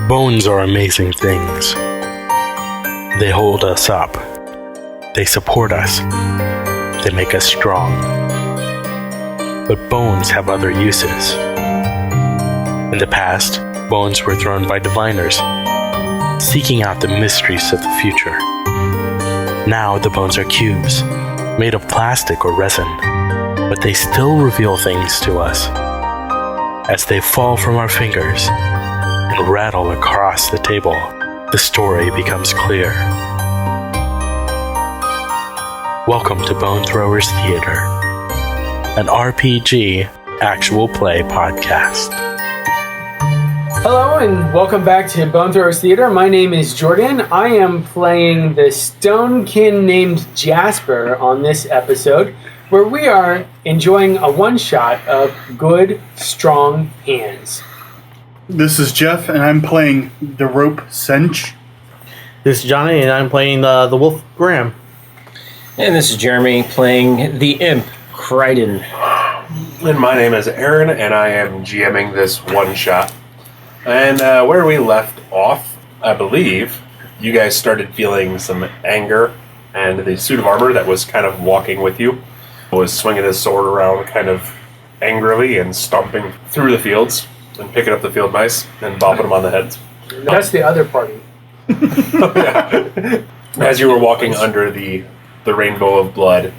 Bones are amazing things. They hold us up. They support us. They make us strong. But bones have other uses. In the past, bones were thrown by diviners, seeking out the mysteries of the future. Now the bones are cubes, made of plastic or resin, but they still reveal things to us. As they fall from our fingers and rattle across the table, the story becomes clear. Welcome to Bone Throwers Theater, an RPG actual play podcast. Hello and welcome back to Bone Throwers Theater. My name is Jordan. I am playing the stonekin named Jasper on this episode, where we are enjoying a one-shot of Good, Strong Hands. This is Jeff, and I'm playing the rope Cinch. This is Johnny, and I'm playing the wolf Graham. And this is Jeremy playing the imp Kryden. And my name is Aaron, and I am GMing this one shot. And where we left off, I believe, you guys started feeling some anger, and the suit of armor that was kind of walking with you was swinging his sword around kind of angrily and stomping through the fields and picking up the field mice and bopping them on the heads. That's the other party. Yeah. As you were walking under the rainbow of blood.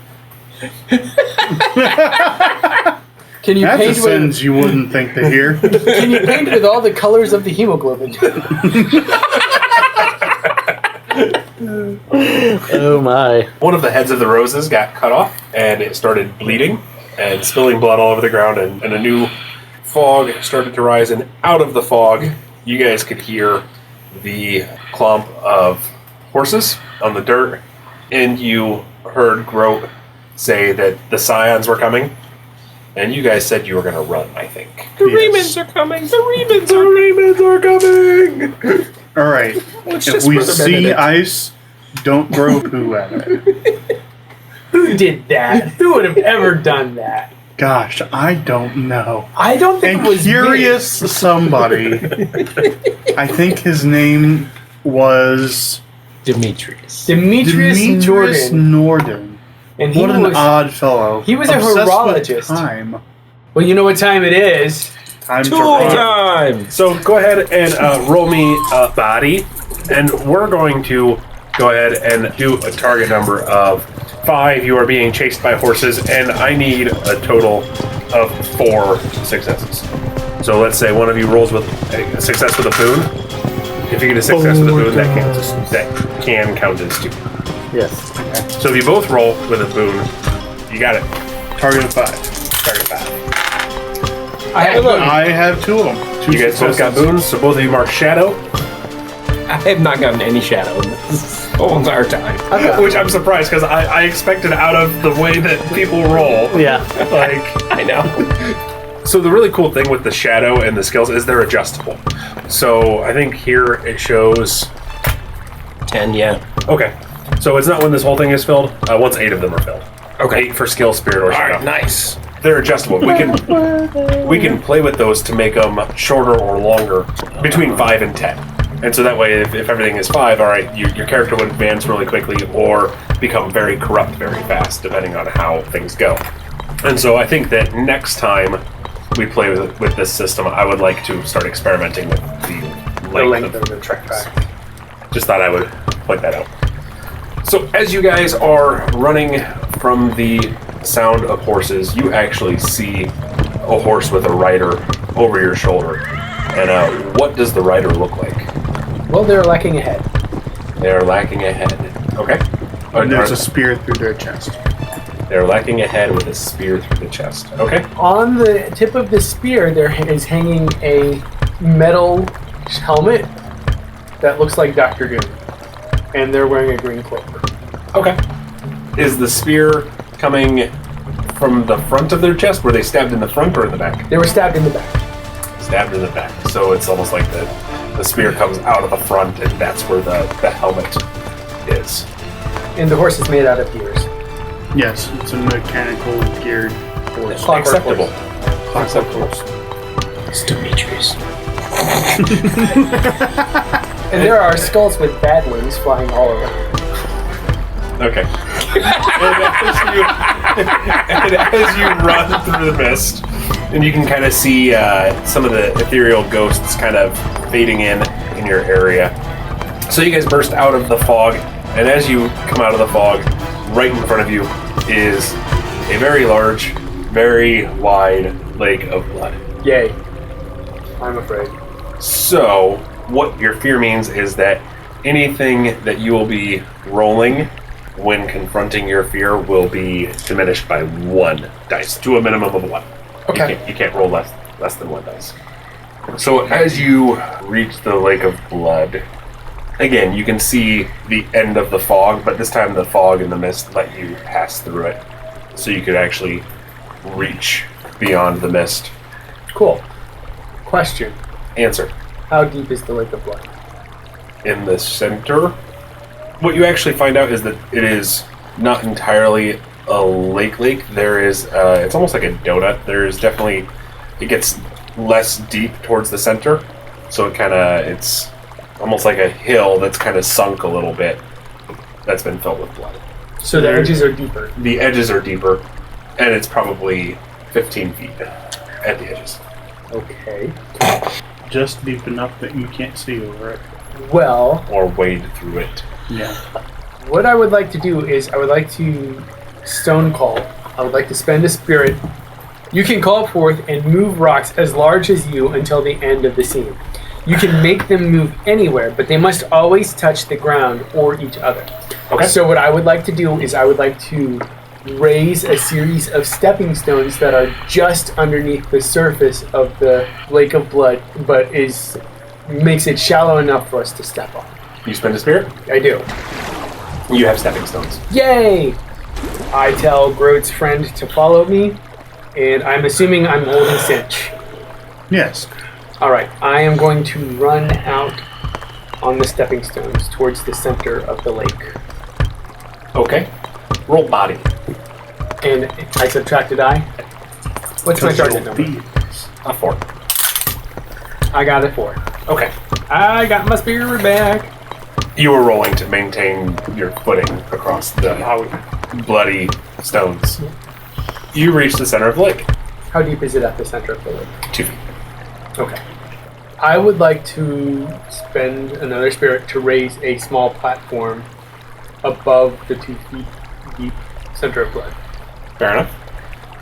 Can you That's a paint sentence you wouldn't think to hear. Can you paint with all the colors of the hemoglobin? Oh my. One of the heads of the roses got cut off, and it started bleeding and spilling blood all over the ground, and a new fog started to rise, and out of the fog, you guys could hear the clump of horses on the dirt, and you heard Grote say that the scions were coming, and you guys said you were going to run, I think. The Remans are coming! The Remans are coming! All right. If we see ice, don't grow poo at it. Who did that? Who would have ever done that? Gosh, I don't know. I don't think And it was curious me. somebody. I think his name was Demetrius. Demetrius Jordan. Norden. And he What an was, odd fellow. he was a Obsessed with horologist. time. Well, you know what time it is. Time to Tool run. time! So go ahead and roll me a body, and we're going to go ahead and do a target number of 5. You are being chased by horses, and I need a total of 4 successes. So let's say one of you rolls with a success with a boon. If you get a success with a boon, that can count as 2. Yes. So if you both roll with a boon, you got it. Target of 5. Target 5. I have 2 of them. You guys both got boons, so both of you mark shadow. I have not gotten any shadow in this whole entire time. Which I'm surprised, because I expected out of the way that people roll. Yeah. Like, I know. so the really cool thing with the shadow and the skills is they're adjustable. So I think here it shows 10, yeah. Okay. So it's not when this whole thing is filled. Once 8 of them are filled. Okay. 8 for skill, spirit, or shadow. Alright, nice. They're adjustable. We can play with those to make them shorter or longer, between 5 and 10. And so that way, if everything is 5, all right, your character would advance really quickly or become very corrupt very fast, depending on how things go. And so I think that next time we play with this system, I would like to start experimenting with the length of the track. Just thought I would point that out. So as you guys are running from the sound of horses, you actually see a horse with a rider over your shoulder. And what does the rider look like? Well, they're lacking a head. They're lacking a head. Okay. And there's a spear through their chest. They're lacking a head with a spear through the chest. Okay. On the tip of the spear, there is hanging a metal helmet that looks like Dr. Doom. And they're wearing a green cloak. Okay. Is the spear coming from the front of their chest? Were they stabbed in the front or in the back? They were stabbed in the back. Stabbed in the back. So it's almost like the spear comes out of the front, and that's where the helmet is. And the horse is made out of gears. Yes, it's a mechanical geared horse. Clockwork Acceptable. horse. Acceptable. It's Demetrius. And there are skulls with bad wings flying all over. Okay. and as you run through the mist, and you can kind of see some of the ethereal ghosts kind of fading in your area. So you guys burst out of the fog, and as you come out of the fog, right in front of you is a very large, very wide lake of blood. Yay. I'm afraid. So, what your fear means is that anything that you will be rolling when confronting your fear will be diminished by 1 dice, to a minimum of 1. Okay. You can't roll less than 1 dice. So as you reach the lake of blood, again, you can see the end of the fog, but this time the fog and the mist let you pass through it. So you could actually reach beyond the mist. Cool. Question. Answer. How deep is the lake of blood? In the center, what you actually find out is that it is not entirely a lake. There is, it's almost like a donut. There is definitely, it gets less deep towards the center. So it's almost like a hill that's kind of sunk a little bit. That's been filled with blood. So the edges are deeper. The edges are deeper, and it's probably 15 feet at the edges. Okay. Just deep enough that you can't see over it. Well, Or wade through it. Yeah. what I would like to do is I would like to stone call. I would like to spend a spirit. You can call forth and move rocks as large as you until the end of the scene. You can make them move anywhere, but they must always touch the ground or each other. Okay. So what I would like to do is I would like to raise a series of stepping stones that are just underneath the surface of the lake of blood, but makes it shallow enough for us to step on. You spend a spirit, I do. you have stepping stones. Yay! I tell Groat's friend to follow me, and I'm assuming I'm holding Cinch. Yes. Alright, I am going to run out on the stepping stones towards the center of the lake. Okay. Roll body. And I subtract a die. What's my target number? A 4. I got a 4. Okay. I got my spirit back. You were rolling to maintain your footing across the bloody stones. You reach the center of the lake. How deep is it at the center of the lake? 2 feet. Okay. I would like to spend another spirit to raise a small platform above the 2 feet deep center of blood. Fair enough.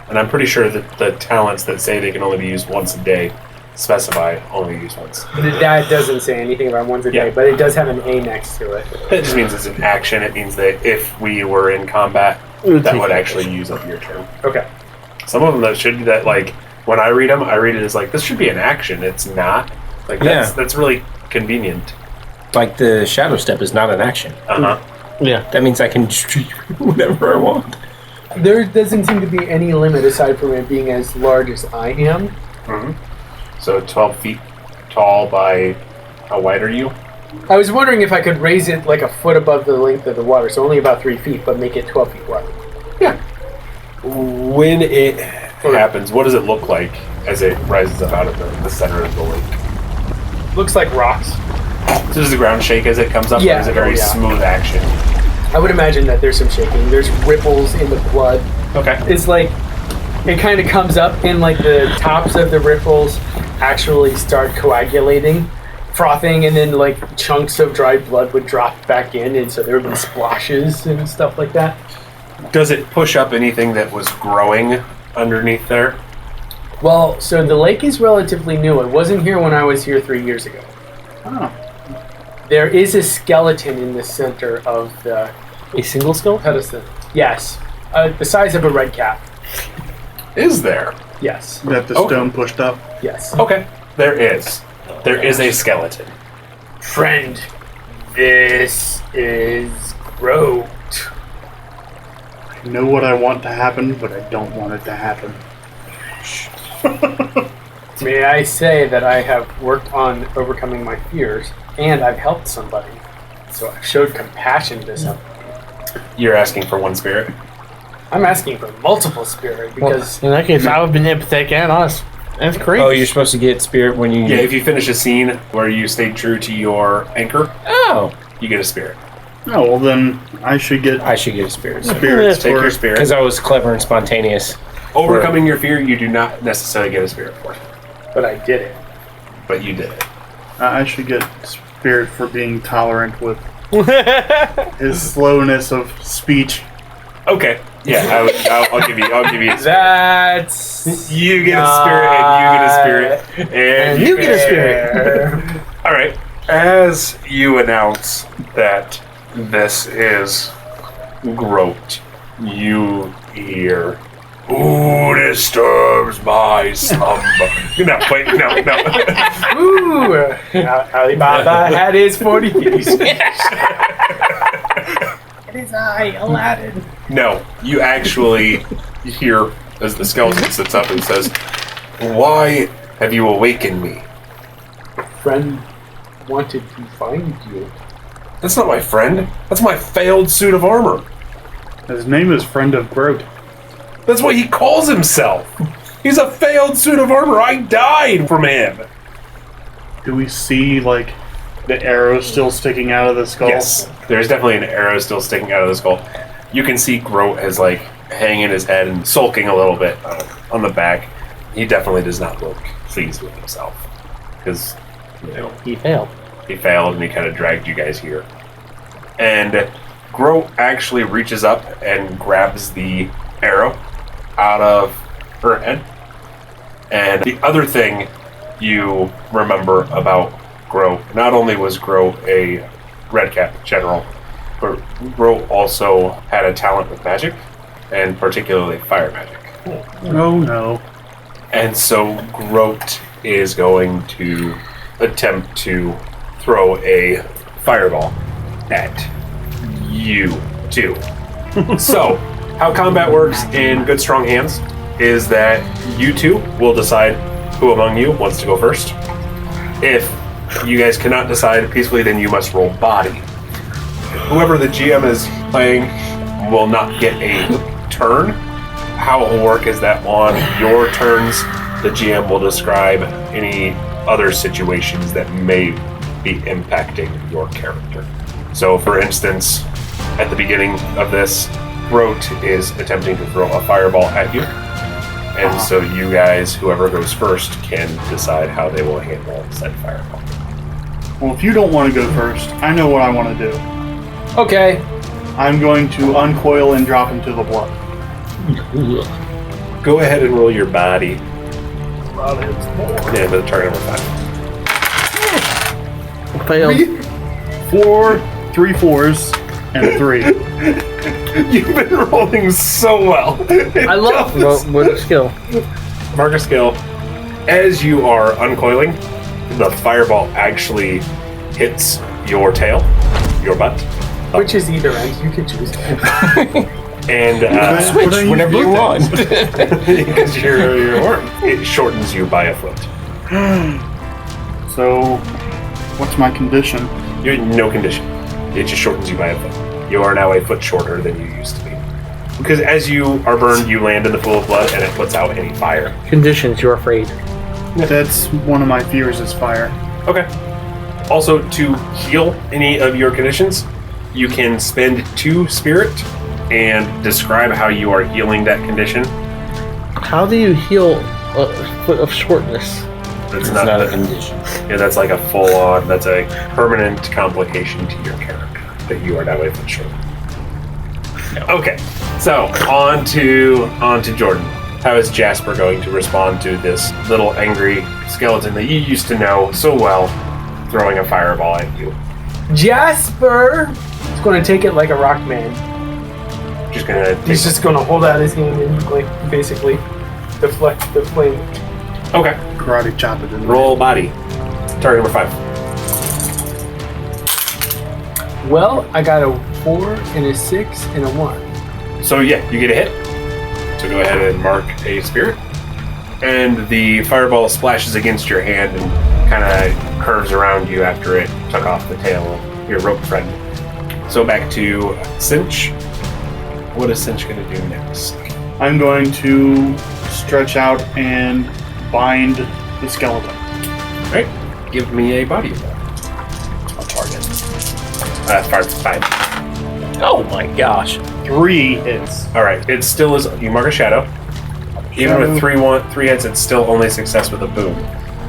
And I'm pretty sure that the talents that say they can only be used once a day specify only used once. That doesn't say anything about once a day, but it does have an A next to it. It just means it's an action. It means that if we were in combat, that would actually use up your turn. Okay. Some of them that like when I read them, I read it as like this should be an action. It's not. Like that's really convenient. Like the shadow step is not an action. Yeah. That means I can just do whatever I want. There doesn't seem to be any limit aside from it being as large as I am. Mm-hmm. So 12 feet tall by how wide are you? I was wondering if I could raise it like a foot above the length of the water, so only about 3 feet, but make it 12 feet wide. Yeah. When it happens, what does it look like as it rises up out of the center of the lake? Looks like rocks. So does the ground shake as it comes up, Yeah, or is it very smooth action? I would imagine that there's some shaking. There's ripples in the blood. Okay. It's like it kind of comes up and like the tops of the ripples actually start coagulating, frothing, and then like chunks of dried blood would drop back in, and so there would be splashes and stuff like that. Does it push up anything that was growing underneath there? Well, so the lake is relatively new. It wasn't here when I was here 3 years ago. Oh. There is a skeleton in the center of the A single skill? pedestal. Yes. The size of a red cat. Is there? Yes. That the stone pushed up. Yes. Okay. There is. There is a skeleton. Friend, this is Groat. I know what I want to happen, but I don't want it to happen. May I say that I have worked on overcoming my fears, and I've helped somebody. So I've showed compassion to somebody. You're asking for one spirit? I'm asking for multiple spirit because In that case, I would have been empathetic and honest. That's great. Oh, you're supposed to get spirit when you... Yeah, if you finish a scene where you stayed true to your anchor, you get a spirit. Oh, well then I should get I should get a spirit. spirits Take your for... spirit. Because I was clever and spontaneous. Overcoming your fear, you do not necessarily get a spirit for it, But I did it. but you did it. I should get spirit for being tolerant with his slowness of speech. Okay. Yeah, I'll give you. I'll give you. A spirit. That's You get a spirit, and you get a spirit, and you get a spirit. All right. As you announce that this is Groat, you hear, "Who disturbs my slumber?" No, wait, no. Ooh, Alibaba had his 40 piece. It is I, Aladdin. No, you actually hear as the skeleton sits up and says, "Why have you awakened me?" Friend wanted to find you. That's not my friend. That's my failed suit of armor. His name is Friend of Groat. That's what he calls himself. He's a failed suit of armor. I died from him. Do we see, like, the arrow still sticking out of the skull? Yes, there's definitely an arrow still sticking out of the skull. You can see Groat has, like, hanging his head and sulking a little bit on the back. He definitely does not look pleased with himself. Because, He failed. he failed and he kind of dragged you guys here. And Groat actually reaches up and grabs the arrow out of her head. And the other thing you remember about Groat, not only was Groat a Redcap general, but Groat also had a talent with magic, and particularly fire magic. Oh no. And so Groat is going to attempt to throw a fireball at you two. So, how combat works in Good Strong Hands is that you two will decide who among you wants to go first. If you guys cannot decide peacefully, then you must roll body. Whoever the GM is playing will not get a turn. How it will work is that on your turns, the GM will describe any other situations that may be impacting your character. So, for instance, at the beginning of this, Groat is attempting to throw a fireball at you. And so you guys, whoever goes first, can decide how they will handle said fireball. Well, if you don't want to go first, I know what I want to do. Okay. I'm going to uncoil and drop into the blood. Go ahead and roll your body. Yeah, the target number 5. Failed. 4, 3 4s, and a 3. You've been rolling so well. I love with a skill. Mark a skill. As you are uncoiling, the fireball actually hits your tail, your butt. Which is either end, you can choose. And Switch whenever you want. because your arm, it shortens you by a foot. So, what's my condition? You're in no condition. It just shortens you by a foot. You are now a foot shorter than you used to be. Because as you are burned, you land in the pool of blood and it puts out any fire. Conditions, you're afraid. That's one of my fears is fire. Okay. Also, to heal any of your conditions, you can spend 2 spirit and describe how you are healing that condition. How do you heal a foot of shortness? That's It's not a condition. Yeah, that's like a full-on, that's a permanent complication to your character, that you are now a foot short. Okay, so on to Jordan. How is Jasper going to respond to this little angry skeleton that you used to know so well throwing a fireball at you? Jasper is going to take it like a rock man. He's just going to hold out his hand and, like, basically deflect the flame. Okay. Karate chop it in. Roll body. Target number 5. Well, I got a 4 and a 6 and a 1. So yeah, you get a hit. So go ahead and mark a spirit. And the fireball splashes against your hand and kind of curves around you after it took off the tail of your rope friend. So back to Cinch. What is Cinch going to do next? I'm going to stretch out and bind the skeleton. Alright, give me a body roll. On target. As far as 5. Oh my gosh. 3 hits. Alright, it still is. You mark a shadow. Even with 3 hits, it's still only success with a boon.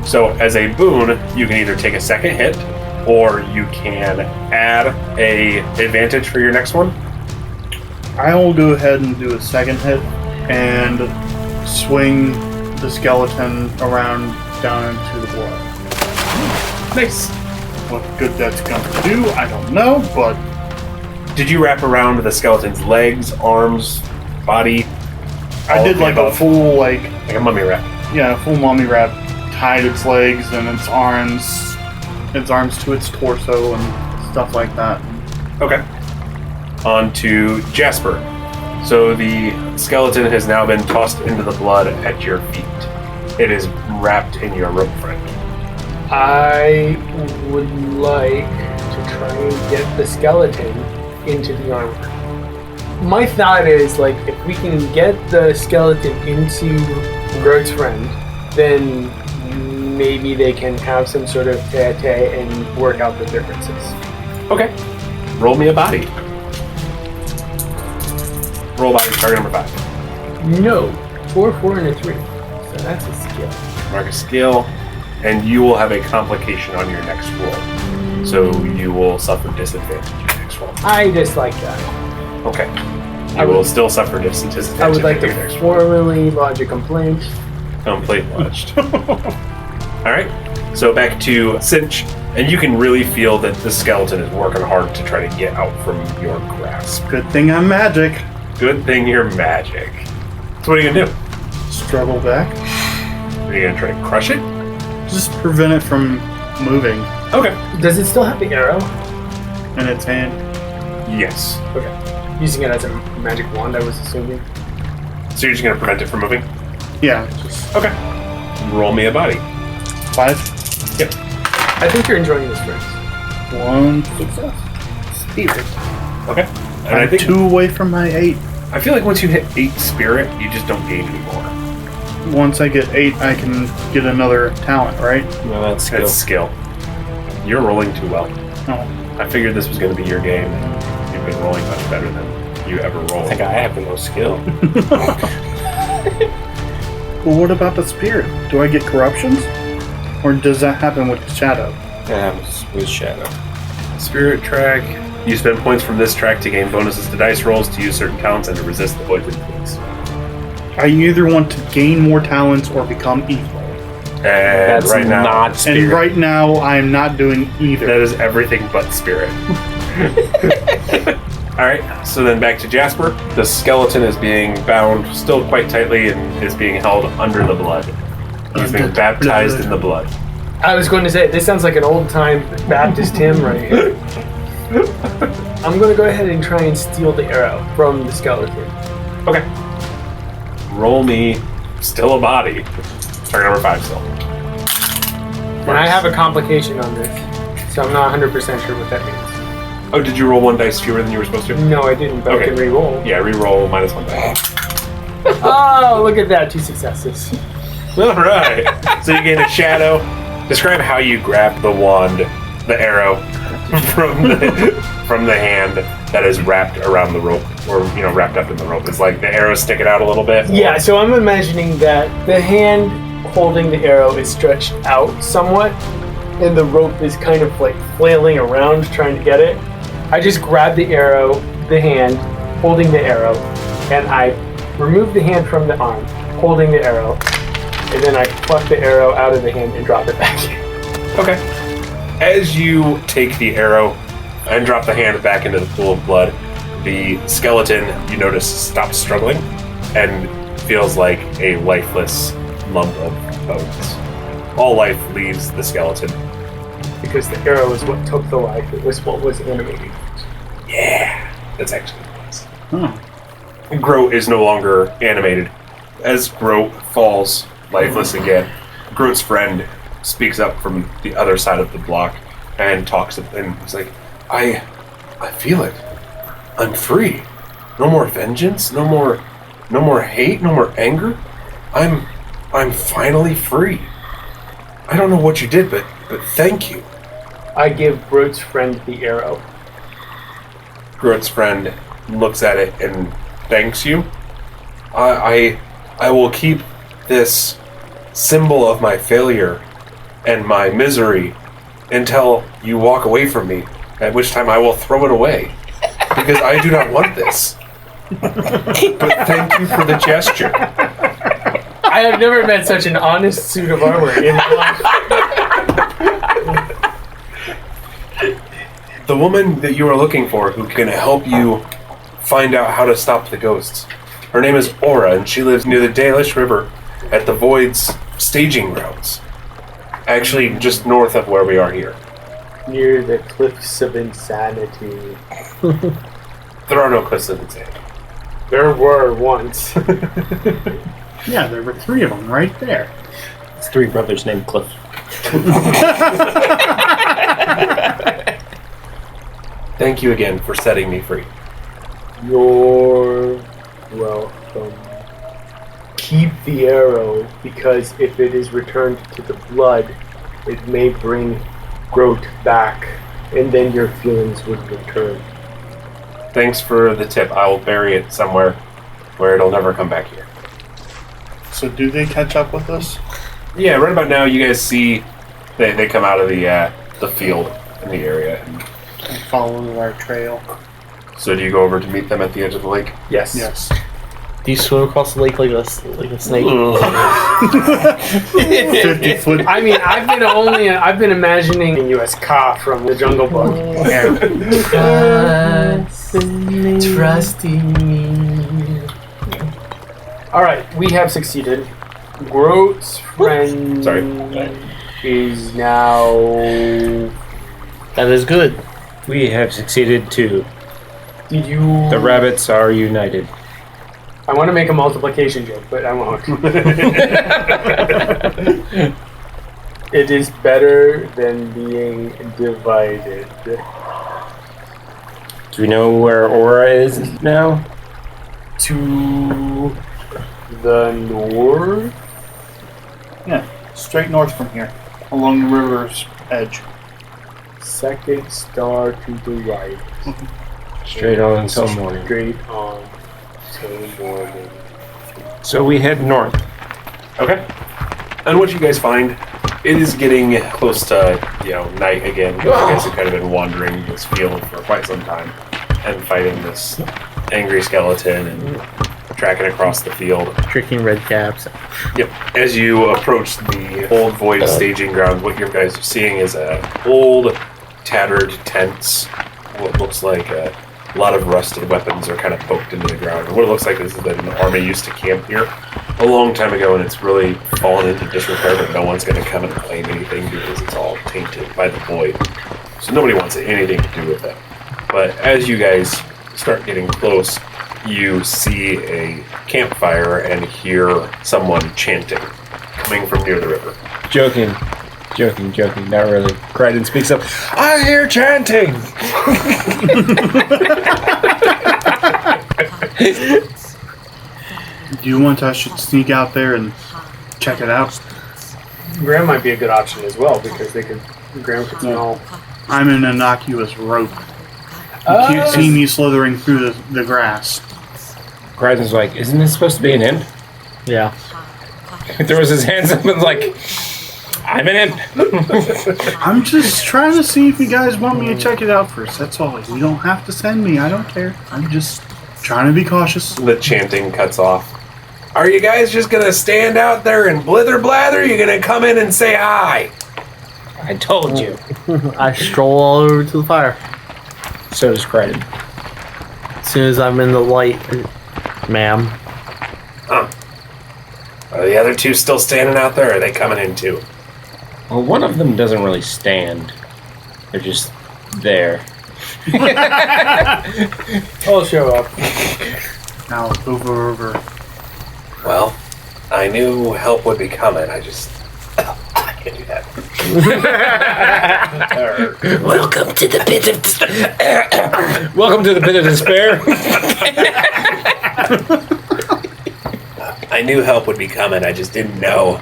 So, as a boon, you can either take a second hit, or you can add a advantage for your next one. I will go ahead and do a second hit and swing the skeleton around down into the blood. Nice. What good that's going to do, I don't know, but Did you wrap around the skeleton's legs, arms, body? I did like a full, like a mummy wrap. Yeah, full mummy wrap. Tied its legs and its arms to its torso and stuff like that. Okay. On to Jasper. So the skeleton has now been tossed into the blood at your feet. It is wrapped in your rope friend. I would like to try and get the skeleton into the armor. My thought is, like, if we can get the skeleton into Groot's friend, then maybe they can have some sort of tete and work out the differences. Okay. Roll me a body. Roll body, target number 5. No. 4, 4, and a 3. So that's a skill. Mark a skill, and you will have a complication on your next roll. So you will suffer disadvantage in your next roll. I dislike that. Okay. You will still suffer disadvantage. I would like in your to next roll. formally lodge a complaint. Complaint lodged. Alright, so back to Cinch, and you can really feel that the skeleton is working hard to try to get out from your grasp. Good thing I'm magic. Good thing you're magic. So what are you gonna do? Struggle back. Are you gonna try to crush it? Just prevent it from moving Okay. Does it still have the arrow? in its hand. Yes. Okay. Using it as a magic wand, I was assuming. So you're just gonna prevent it from moving? Yeah, just Okay. Roll me a body. 5. Yep. I think you're enjoying this, friends. 1 success. Spirit. Okay. And I I'm think 2 away from my 8. I feel like once you hit 8 spirit, you just don't gain anymore. Once I get 8, I can get another talent, right? No, that's skill. That's skill. You're rolling too well. Oh. I figured this was going to be your game, and you've been rolling much better than you ever I rolled. think I have the most skill. Well, what about the spirit? Do I get corruptions? Or does that happen with the shadow? With shadow. Spirit track. You spend points from this track to gain bonuses to dice rolls, to use certain talents, and to resist the poison influence. I either want to gain more talents or become evil. And That's right now, not spirit. And right now, I am not doing either. that is everything but spirit. Alright, so then back to Jasper. The skeleton is being bound still quite tightly and is being held under the blood. He's being baptized in the blood. I was going to say, this sounds like an old-time Baptist hymn right here. I'm going to go ahead and try and steal the arrow from the skeleton. Okay. Roll me still a body. Target number 5 still. And I have a complication on this, so I'm not 100% sure what that means. Oh, did you roll 1 dice fewer than you were supposed to? No, I didn't, but Okay. I can re-roll. Yeah, re-roll -1 dice. Oh, look at that, 2 successes. Alright. So you gain a shadow. Describe how you grab the wand, the arrow, from the hand that is wrapped around the rope, or, wrapped up in the rope. It's like the arrow sticking out a little bit. Yeah, so I'm imagining that the hand holding the arrow is stretched out somewhat, and the rope is kind of like flailing around trying to get it. I just grab the arrow, the hand holding the arrow, and I remove the hand from the arm holding the arrow, and then I pluck the arrow out of the hand and drop it back in. Okay. As you take the arrow and drop the hand back into the pool of blood, the skeleton, you notice, stops struggling and feels like a lifeless lump of bones. All life leaves the skeleton. Because the arrow is what took the life, it was what was animating. Yeah, that's actually what it was. Huh. Groat is no longer animated. As Groat falls lifeless again, Groat's friend speaks up from the other side of the block and talks, and he's like, I feel it. I'm free. No more vengeance, no more hate, no more anger. I'm I'm finally free. I don't know what you did, but thank you. I give Groot's friend the arrow. Groot's friend looks at it and thanks you. I will keep this symbol of my failure and my misery until you walk away from me, at which time I will throw it away, because I do not want this. But thank you for the gesture. I have never met such an honest suit of armor in my life. The woman that you are looking for who can help you find out how to stop the ghosts. Her name is Aura, and she lives near the Dalish River at the Void's staging grounds. Actually, just north of where we are here. Near the cliffs of insanity. There are no cliffs of insanity. There were once. Yeah, there were 3 of them right there. It's 3 brothers named Cliff. Thank you again for setting me free. You're welcome. Keep the arrow, because if it is returned to the blood, it may bring Groot back, and then your feelings would return. Thanks for the tip. I will bury it somewhere where it'll never come back here. So do they catch up with us? Yeah, right about now you guys see they come out of the field in the area. And follow our trail. So do you go over to meet them at the edge of the lake? Yes. Yes. Do you swim across the lake like a snake? 50 foot. I mean, I've been imagining you as Ka from the Jungle Book. Trusting me. All right, we have succeeded. Groot's friend is now. That is good. We have succeeded too. Did you? The rabbits are united. I want to make a multiplication joke, but I won't. It is better than being divided. Do we know where Aura is now? To the north? Yeah, straight north from here, along the river's edge. Second star to the right. Straight on until morning. Straight on till morning. So we head north. Okay. And what you guys find, it is getting close to, night again. You guys have kind of been wandering this field for quite some time and fighting this angry skeleton and tracking across the field. Tricking red caps. Yep. As you approach the old Void staging ground, what you guys are seeing is old, tattered tents. What looks like a lot of rusted weapons are kind of poked into the ground. And what it looks like is that an army used to camp here a long time ago, and it's really fallen into disrepair, but no one's going to come and claim anything because it's all tainted by the Void. So nobody wants anything to do with it. But as you guys start getting close, you see a campfire and hear someone chanting coming from near the river. Joking, not really. Kryden speaks up. I hear chanting! Do you want us to sneak out there and check it out? Graham might be a good option as well, because Graham could smell. I'm an innocuous rope. You can't see me slithering through the grass. Kryden's like, isn't this supposed to be an imp? Yeah. He throws his hands up and like, I'm an imp. I'm just trying to see if you guys want me to check it out first. That's all. You don't have to send me. I don't care. I'm just trying to be cautious. The chanting cuts off. Are you guys just going to stand out there and blither blather? You're going to come in and say hi? I told you. I stroll all over to the fire. So does Kryden. As soon as I'm in the light, ma'am. Huh. Are the other two still standing out there, or are they coming in too? Well, one of them doesn't really stand. They're just there. I'll show up. Now, over. Well, I knew help would be coming. I can't do that. Welcome to the pit of Welcome to the pit of despair. I knew help would be coming. I just didn't know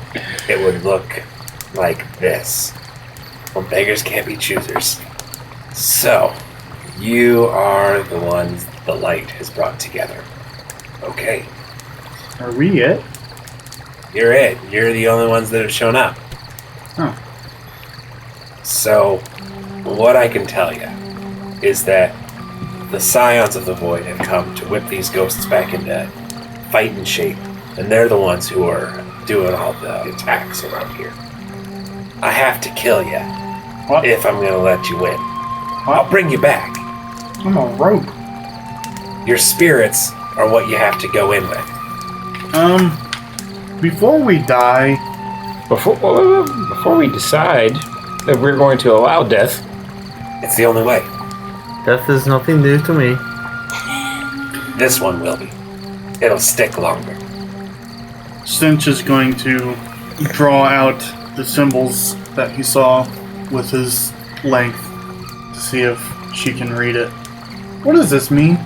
it would look like this. Well, beggars can't be choosers. So, you are the ones the light has brought together. Okay. Are we it? You're it. You're the only ones that have shown up. Huh. So, what I can tell you is that the Scions of the Void have come to whip these ghosts back into fighting shape, and they're the ones who are doing all the attacks around here. I have to kill you if I'm going to let you win. I'll bring you back. I'm a rogue. Your spirits are what you have to go in with. Before we die, Before we decide that we're going to allow death, It's the only way. Death is nothing new to me. This one will be. It'll stick longer. Cinch is going to draw out the symbols that he saw with his length to see if she can read it. What does this mean?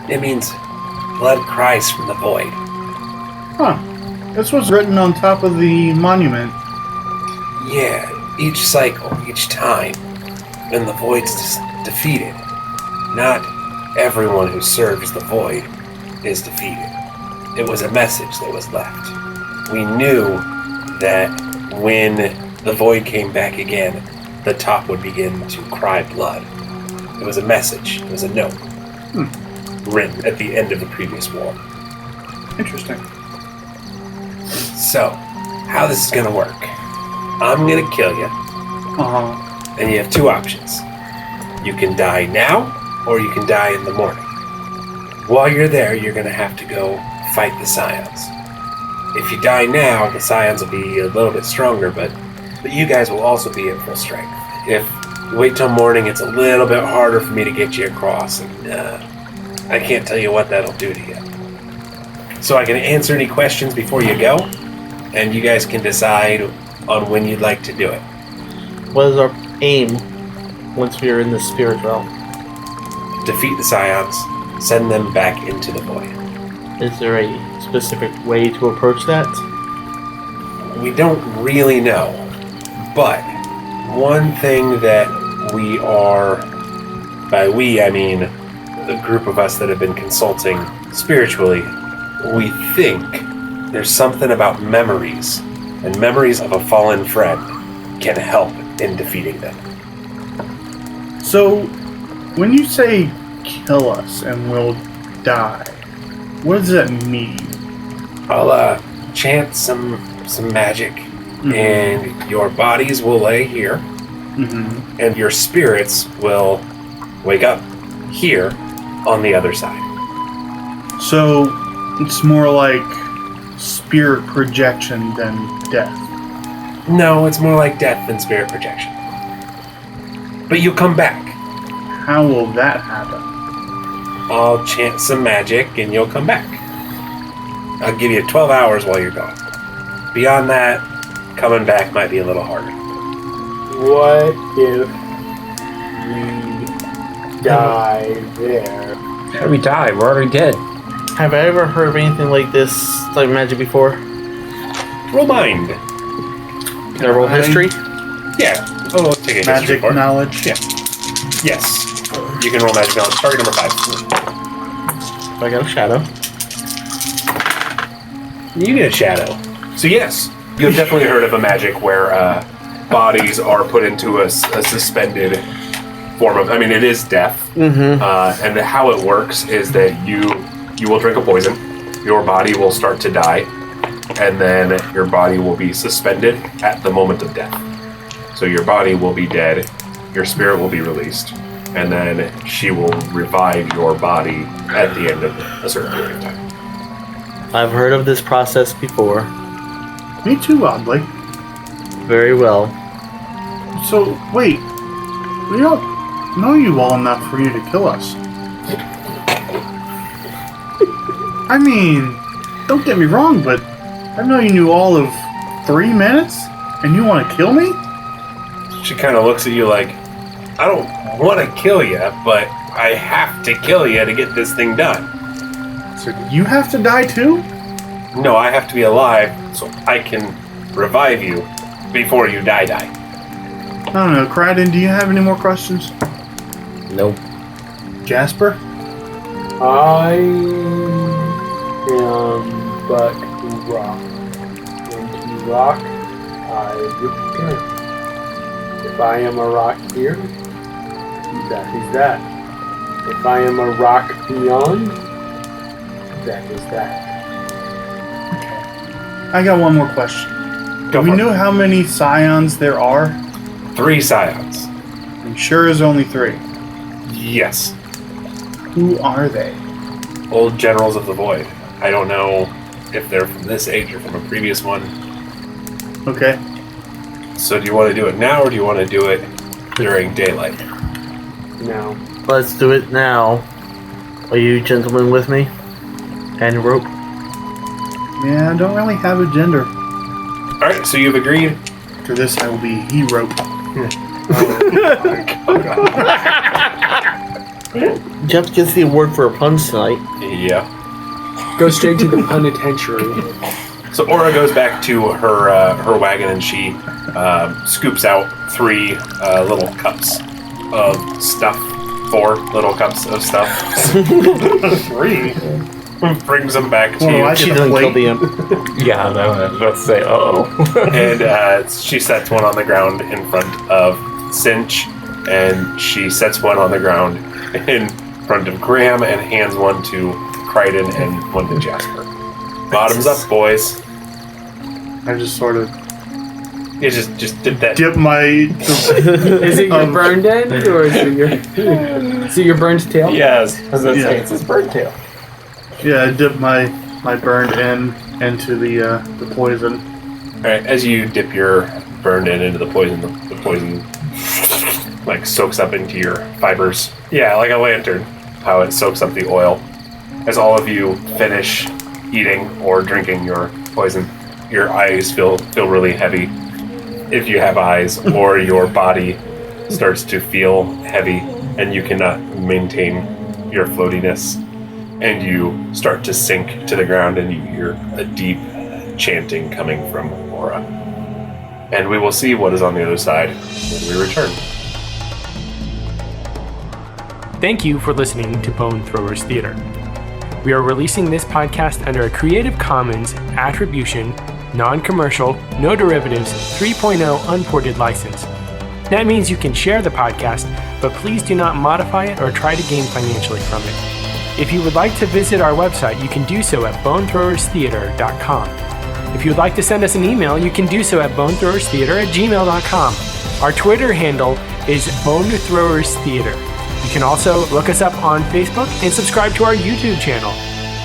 It means blood cries from the void. Huh. This was written on top of the monument. Yeah, each cycle, each time, when the void's defeated, not everyone who serves the void is defeated. It was a message that was left. We knew that when the void came back again, the top would begin to cry blood. It was a message. It was a note. Written at the end of the previous war. Interesting. So, how this is going to work. I'm going to kill you, Uh-huh. and you have two options. You can die now, or you can die in the morning. While you're there, you're going to have to go fight the Scions. If you die now, the Scions will be a little bit stronger, but you guys will also be at full strength. If you wait till morning, it's a little bit harder for me to get you across, and I can't tell you what that'll do to you. So I can answer any questions before you go, and you guys can decide on when you'd like to do it. What is our aim once we are in the spirit realm? Defeat the Scions, send them back into the void. Is there a specific way to approach that? We don't really know, but one thing that we are, by we I mean the group of us that have been consulting spiritually, we think there's something about memories, and memories of a fallen friend can help in defeating them. So, when you say kill us and we'll die, what does that mean? I'll chant some magic, and your bodies will lay here, and your spirits will wake up here on the other side. So, it's more like spirit projection than death. No, it's more like death than spirit projection. But you'll come back. How will that happen? I'll chant some magic and you'll come back. I'll give you 12 hours while you're gone. Beyond that, coming back might be a little harder. What if we die there? how do we die? We're already dead. Have I ever heard of anything like this type of magic before? Roll mind. Can I roll history? Yeah. Oh, let's take a history Magic report. knowledge? Yeah. Yes. You can roll magic knowledge. Target number 5. I got a shadow. You get a shadow. So yes, you've definitely heard of a magic where bodies are put into a suspended form of. I mean, it is death. Mm-hmm. And how it works is that you will drink a poison. Your body will start to die, and then your body will be suspended at the moment of death. So your body will be dead. Your spirit will be released, and then she will revive your body at the end of a certain period of time. I've heard of this process before. Me too, oddly. Very well. So, wait. We don't know you well enough for you to kill us. I mean, don't get me wrong, but I know you knew all of 3 minutes, and you want to kill me? She kind of looks at you like, I don't want to kill you, but I have to kill you to get this thing done. So you have to die too? No, I have to be alive so I can revive you before you die. I don't know. Kryden, do you have any more questions? Nope. Jasper? I am but rock. And to rock, I return. If I am a rock here, that is that. If I am a rock beyond, that is that. I got one more question. Do we know how many scions there are? 3 scions. I'm sure there's only 3. Yes. Who are they? Old generals of the void. I don't know if they're from this age or from a previous one. Okay. So do you want to do it now or do you want to do it during daylight? No. Let's do it now. Are you gentlemen with me? And rope? Yeah, I don't really have a gender. Alright, so you've agreed. For this, I will be hero. Jeff gets the award for a pun tonight. Yeah. Go straight to the penitentiary. So Aura goes back to her wagon and she scoops out 3 little cups of stuff. 4 little cups of stuff. 3. Brings them back to you. She doesn't kill the imp. Yeah, I was about to say, And she sets one on the ground in front of Cinch, and she sets one on the ground in front of Graham, and hands one to Kryden and one to Jasper. Bottoms up, boys. I just sort of You just dip that. dip my... Is it your burned end, or is it your burned tail? Yes. Yeah. it's his bird tail. Yeah, I dip my burned end into the poison. Alright, as you dip your burned end into the poison like soaks up into your fibers. Yeah, like a lantern, how it soaks up the oil. As all of you finish eating or drinking your poison, your eyes feel really heavy, if you have eyes, or your body starts to feel heavy and you cannot maintain your floatiness, and you start to sink to the ground and you hear a deep chanting coming from Aura. And we will see what is on the other side when we return. Thank you for listening to Bone Throwers Theater. We are releasing this podcast under a Creative Commons Attribution, Non-Commercial, No Derivatives 3.0 Unported license. That means you can share the podcast, but please do not modify it or try to gain financially from it. If you would like to visit our website, you can do so at bonethrowerstheater.com. If you would like to send us an email, you can do so at bonethrowerstheater@gmail.com. Our Twitter handle is bonethrowerstheater. You can also look us up on Facebook and subscribe to our YouTube channel.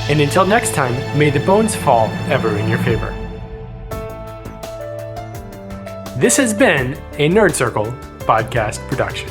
And until next time, may the bones fall ever in your favor. This has been a Nerd Circle podcast production.